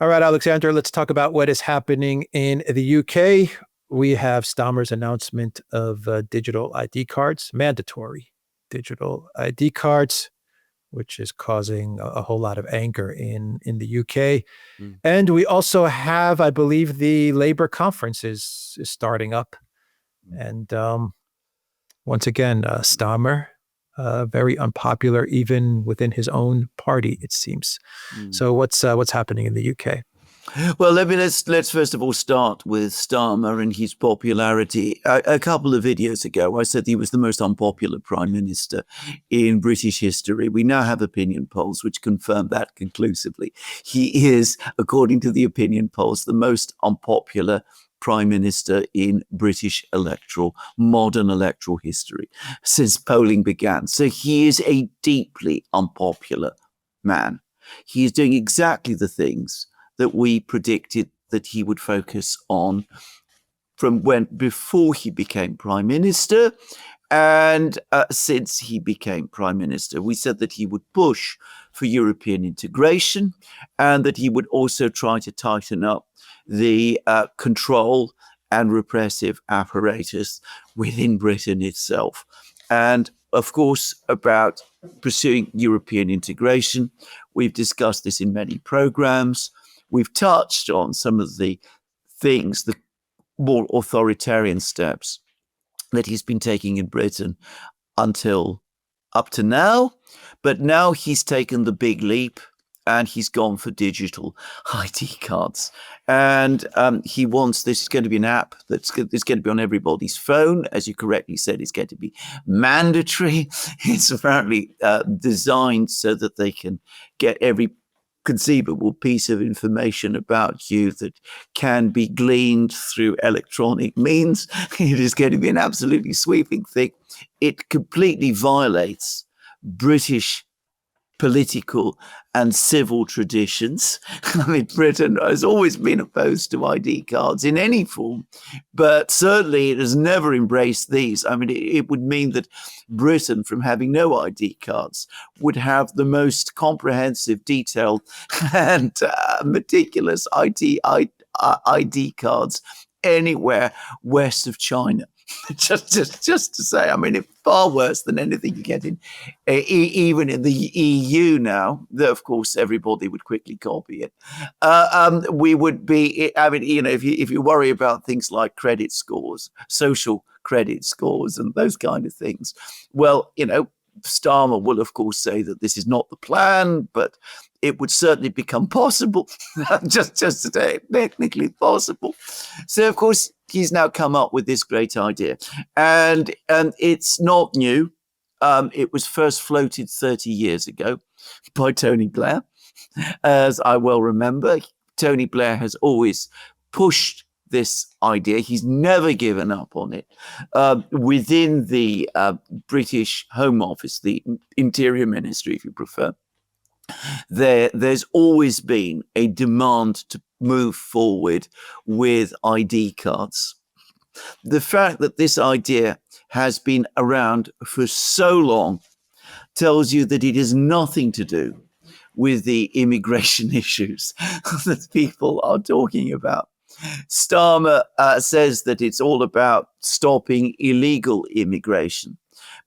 All right, Alexander, let's talk about what is happening in the UK. We have Starmer's announcement of digital ID cards, mandatory digital ID cards, which is causing a whole lot of anger in the UK. Mm. And we also have, I believe, the Labour conference is starting up. And once again, Starmer, very unpopular even within his own party, it seems. So what's happening in the UK? Well, let's first of all start with Starmer and his popularity. A couple of videos ago, I said he was the most unpopular prime minister in British history. We now have opinion polls which confirm that conclusively. He is, according to the opinion polls, the most unpopular prime minister in British modern electoral history since polling began. So he is a deeply unpopular man. He is doing exactly the things that we predicted that he would focus on before he became prime minister. And since he became prime minister, we said that he would push for European integration and that he would also try to tighten up the control and repressive apparatus within Britain itself. And of course, about pursuing European integration, we've discussed this in many programs. We've touched on some of the things, the more authoritarian steps that he's been taking in Britain up to now. But now he's taken the big leap and he's gone for digital ID cards. And he wants, this is going to be an app that's going to be on everybody's phone. As you correctly said, it's going to be mandatory. It's apparently designed so that they can get every conceivable piece of information about you that can be gleaned through electronic means. It is going to be an absolutely sweeping thing. It completely violates British political and civil traditions. I mean, Britain has always been opposed to ID cards in any form, but certainly it has never embraced these. I mean, it would mean that Britain, from having no ID cards, would have the most comprehensive, detailed, and meticulous ID cards anywhere west of China. just to say, I mean, it's far worse than anything you get in, even in the EU now. That, of course, everybody would quickly copy it. We would be, I mean, you know, if you worry about things like credit scores, social credit scores, and those kind of things, well, you know, Starmer will, of course, say that this is not the plan, but it would certainly become possible, just to say technically possible. So, of course, he's now come up with this great idea. And it's not new. It was first floated 30 years ago by Tony Blair. As I well remember, Tony Blair has always pushed this idea. He's never given up on it. Within the British Home Office, the Interior Ministry, if you prefer, there's always been a demand to move forward with ID cards. The fact that this idea has been around for so long tells you that it has nothing to do with the immigration issues that people are talking about. Starmer says that it's all about stopping illegal immigration.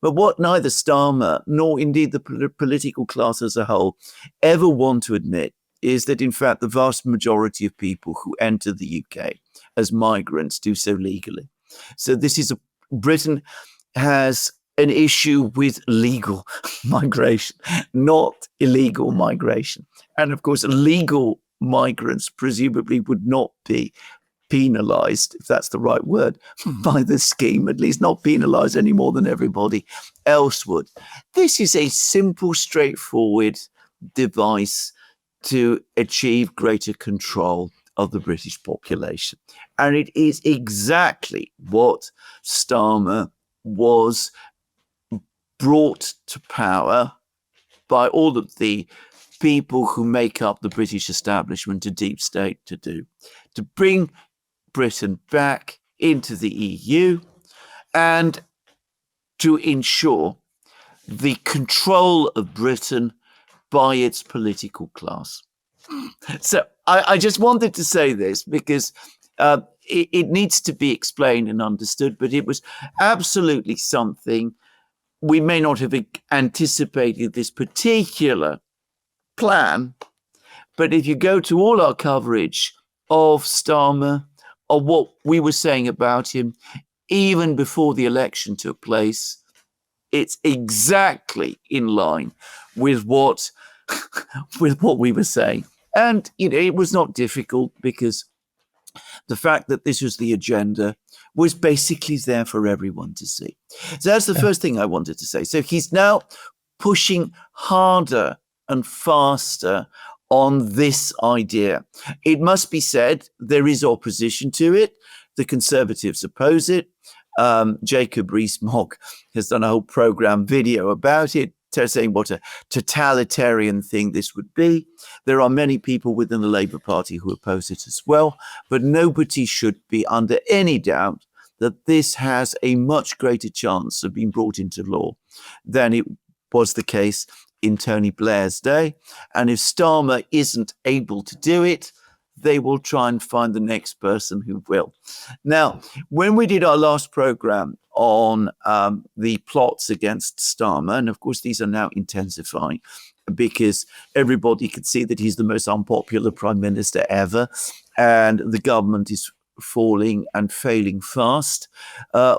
But what neither Starmer nor indeed the political class as a whole ever want to admit is that, in fact, the vast majority of people who enter the UK as migrants do so legally. So Britain has an issue with legal migration, not illegal migration. And of course, legal migrants presumably would not be penalized, if that's the right word, by this scheme, at least not penalized any more than everybody else would. This is a simple, straightforward device to achieve greater control of the British population. And it is exactly what Starmer was brought to power by all of the people who make up the British establishment, a deep state, to do, to bring Britain back into the EU and to ensure the control of Britain by its political class. So I just wanted to say this because it needs to be explained and understood, but it was absolutely something. We may not have anticipated this particular plan, but if you go to all our coverage of Starmer, or what we were saying about him, even before the election took place, it's exactly in line with what we were saying. And it was not difficult because the fact that this was the agenda was basically there for everyone to see. So that's the first thing I wanted to say. So he's now pushing harder and faster on this idea. It must be said, there is opposition to it. The Conservatives oppose it. Jacob Rees-Mogg has done a whole program video about it, saying what a totalitarian thing this would be. There are many people within the Labour Party who oppose it as well, but nobody should be under any doubt that this has a much greater chance of being brought into law than it was the case in Tony Blair's day. And if Starmer isn't able to do it, they will try and find the next person who will. Now, when we did our last program on the plots against Starmer, and of course these are now intensifying because everybody could see that he's the most unpopular prime minister ever, and the government is falling and failing fast.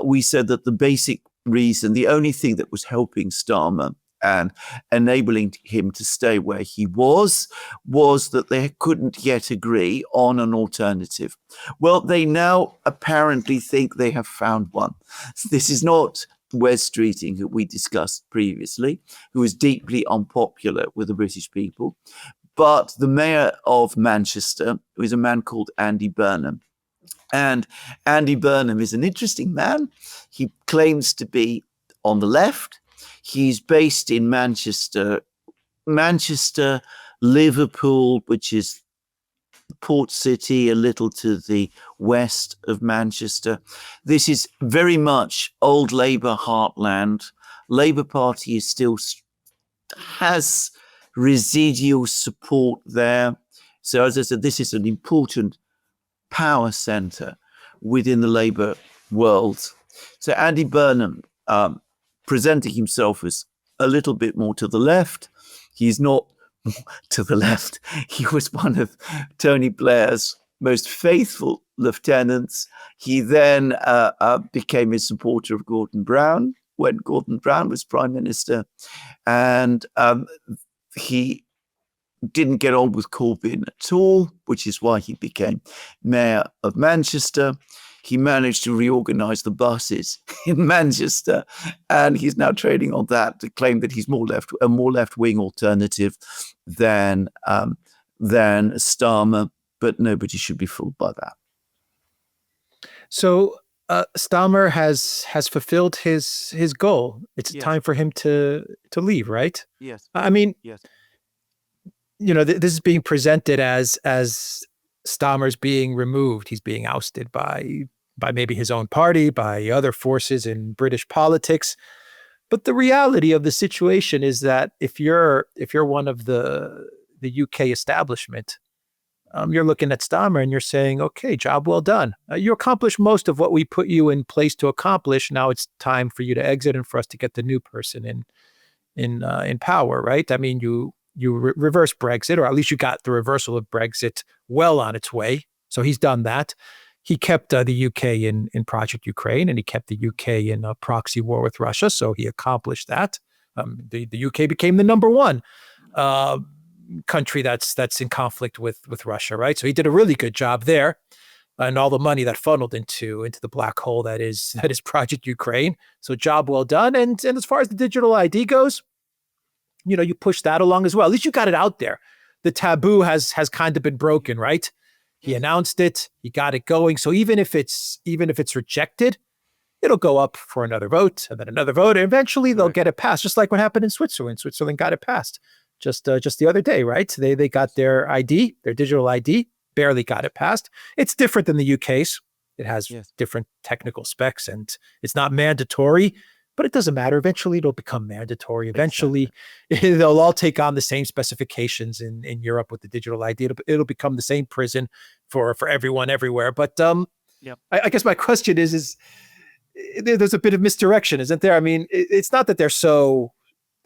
We said that the basic reason, the only thing that was helping Starmer and enabling him to stay where he was that they couldn't yet agree on an alternative. Well, they now apparently think they have found one. This is not Wes Streeting, who we discussed previously, who is deeply unpopular with the British people, but the mayor of Manchester, who is a man called Andy Burnham. And Andy Burnham is an interesting man. He claims to be on the left. He's based in Manchester, Liverpool, which is the port city, a little to the west of Manchester. This is very much old Labour heartland. Labour Party is still has residual support there. So as I said, this is an important power centre within the Labour world. So Andy Burnham, presenting himself as a little bit more to the left. He's not to the left. He was one of Tony Blair's most faithful lieutenants. He then became a supporter of Gordon Brown when Gordon Brown was prime minister. And he didn't get on with Corbyn at all, which is why he became mayor of Manchester. He managed to reorganize the buses in Manchester, and he's now trading on that to claim that he's a more left-wing alternative than Starmer. But nobody should be fooled by that. So Starmer has fulfilled his goal. It's time for him to leave, right? Yes. I mean, yes. This is being presented as Starmer's being removed. He's being ousted by maybe his own party, by other forces in British politics. But the reality of the situation is that if you're one of the UK establishment, you're looking at Starmer and you're saying, okay, job well done. You accomplished most of what we put you in place to accomplish. Now it's time for you to exit and for us to get the new person in power, right? I mean, you reverse Brexit, or at least you got the reversal of Brexit well on its way. So he's done that. He kept the UK in Project Ukraine, and he kept the UK in a proxy war with Russia. So he accomplished that. The UK became the number one country that's in conflict with Russia, right? So he did a really good job there, and all the money that funneled into the black hole that is Project Ukraine. So job well done. And as far as the digital ID goes, you push that along as well. At least you got it out there. The taboo has kind of been broken, right? He announced it. He got it going. So even if it's rejected, it'll go up for another vote and then another vote. And eventually they'll get it passed, just like what happened in Switzerland. Switzerland got it passed just the other day, right? They got their ID, their digital ID, barely got it passed. It's different than the UK's. It has different technical specs, and it's not mandatory, but it doesn't matter. Eventually, it'll become mandatory. Eventually, Exactly. they'll all take on the same specifications in Europe with the digital ID. It'll become the same prison for everyone everywhere. But Yep. I guess my question is there's a bit of misdirection, isn't there? I mean, it's not that they're so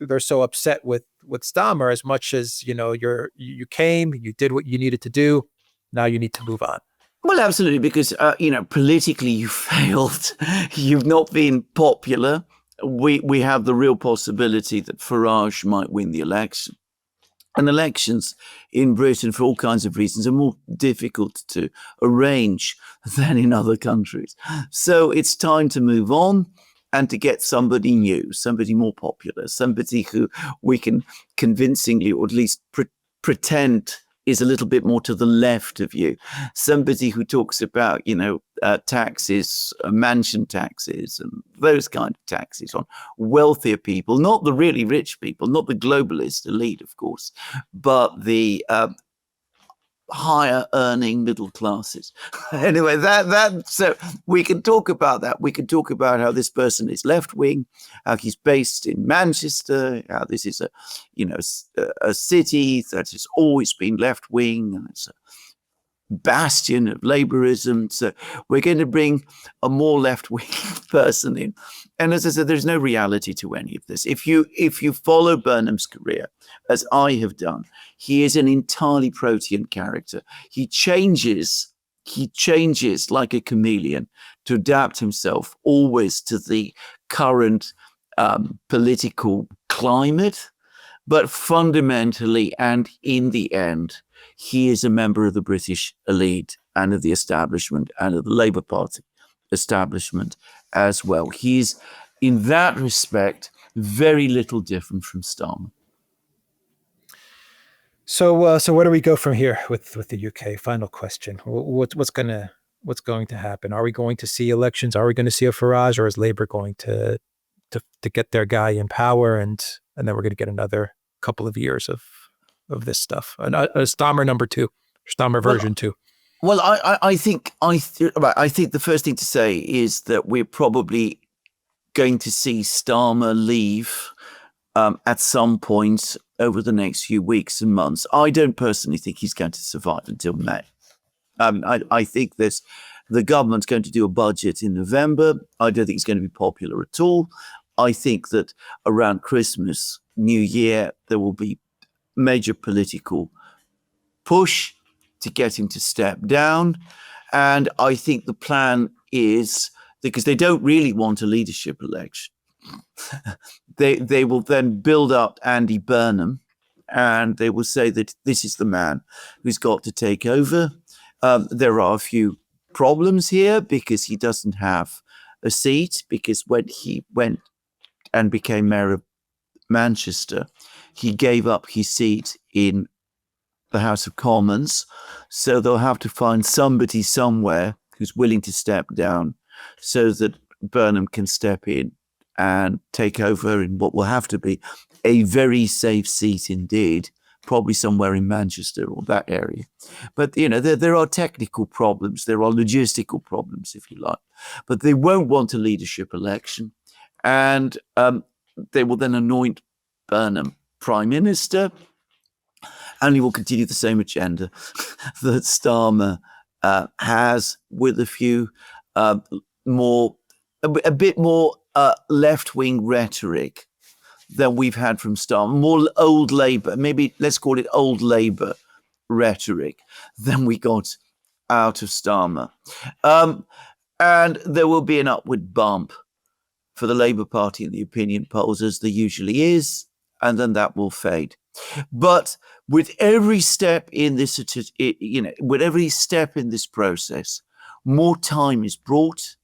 upset with Starmer as much as you came, you did what you needed to do. Now you need to move on. Well, absolutely, because politically you failed. You've not been popular. We have the real possibility that Farage might win the election. And elections in Britain, for all kinds of reasons, are more difficult to arrange than in other countries. So it's time to move on and to get somebody new, somebody more popular, somebody who we can convincingly, or at least pretend is a little bit more to the left of you. Somebody who talks about, taxes, mansion taxes, and those kind of taxes on wealthier people, not the really rich people, not the globalist elite, of course, but the higher earning middle classes. Anyway, so we can talk about that. We can talk about how this person is left wing, how he's based in Manchester, how this is a city that has always been left wing, and it's a bastion of Labourism. So we're going to bring a more left-wing person in. And as I said, there's no reality to any of this. If you follow Burnham's career, as I have done, he is an entirely protean character. He changes like a chameleon to adapt himself always to the current political climate. But fundamentally, and in the end, he is a member of the British elite and of the establishment and of the Labour Party establishment as well. He's, in that respect, very little different from Starmer. So where do we go from here with the UK? Final question: what's going to happen? Are we going to see elections? Are we going to see a Farage, or is Labour going to get their guy in power, and then we're going to get another couple of years of this stuff? A Starmer number 2, Starmer version 2. Well, I think the first thing to say is that we're probably going to see Starmer leave at some point over the next few weeks and months. I don't personally think he's going to survive until May. I think the government's going to do a budget in November. I don't think it's going to be popular at all. I think that around Christmas, New Year, there will be major political push to get him to step down. And I think the plan is, because they don't really want a leadership election, they will then build up Andy Burnham, and they will say that this is the man who's got to take over. There are a few problems here because he doesn't have a seat, because when he went and became mayor of Manchester, he gave up his seat in the House of Commons. So they'll have to find somebody somewhere who's willing to step down so that Burnham can step in and take over in what will have to be a very safe seat indeed, probably somewhere in Manchester or that area. But, there are technical problems, there are logistical problems, if you like. But they won't want a leadership election. And they will then anoint Burnham Prime Minister, and he will continue the same agenda that Starmer has, with a few a bit more left-wing rhetoric than we've had from Starmer, more old Labour, maybe let's call it old Labour rhetoric than we got out of Starmer. And there will be an upward bump for the Labour Party in the opinion polls, as there usually is, and then that will fade. But with every step in this, with every step in this process, more time is brought.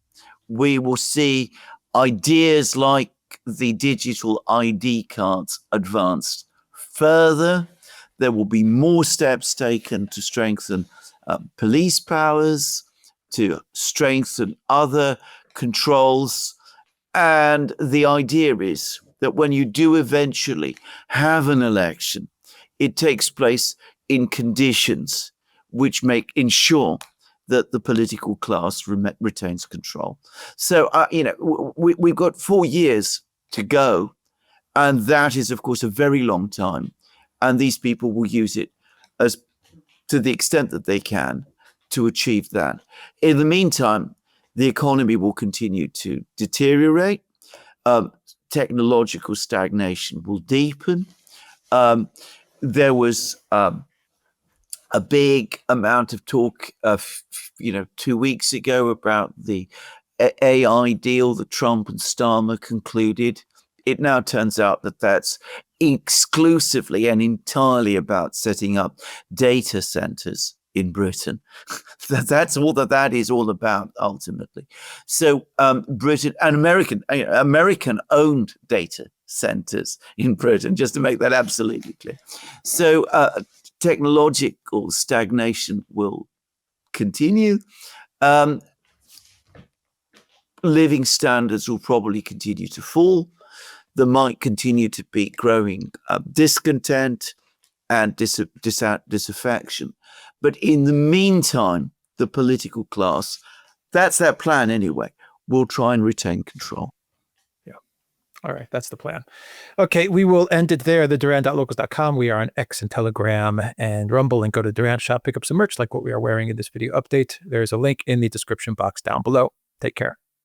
We will see ideas like the digital ID cards advanced further. There will be more steps taken to strengthen police powers, to strengthen other controls. And the idea is that when you do eventually have an election, it takes place in conditions which ensure that the political class retains control. So, we've got 4 years to go. And that is, of course, a very long time. And these people will use it as to the extent that they can to achieve that. In the meantime, the economy will continue to deteriorate. Technological stagnation will deepen. There was a big amount of talk, 2 weeks ago about the AI deal that Trump and Starmer concluded. It now turns out that that's exclusively and entirely about setting up data centers in Britain. That's all that is all about ultimately. So Britain and American-owned data centers in Britain, just to make that absolutely clear. So technological stagnation will continue. Living standards will probably continue to fall. There might continue to be growing discontent and disaffection. But in the meantime, the political class, that's their plan anyway, will try and retain control. Yeah. All right. That's the plan. Okay. We will end it there. The Duran.locals.com. We are on X and Telegram and Rumble, and go to Duran Shop, pick up some merch like what we are wearing in this video update. There's a link in the description box down below. Take care.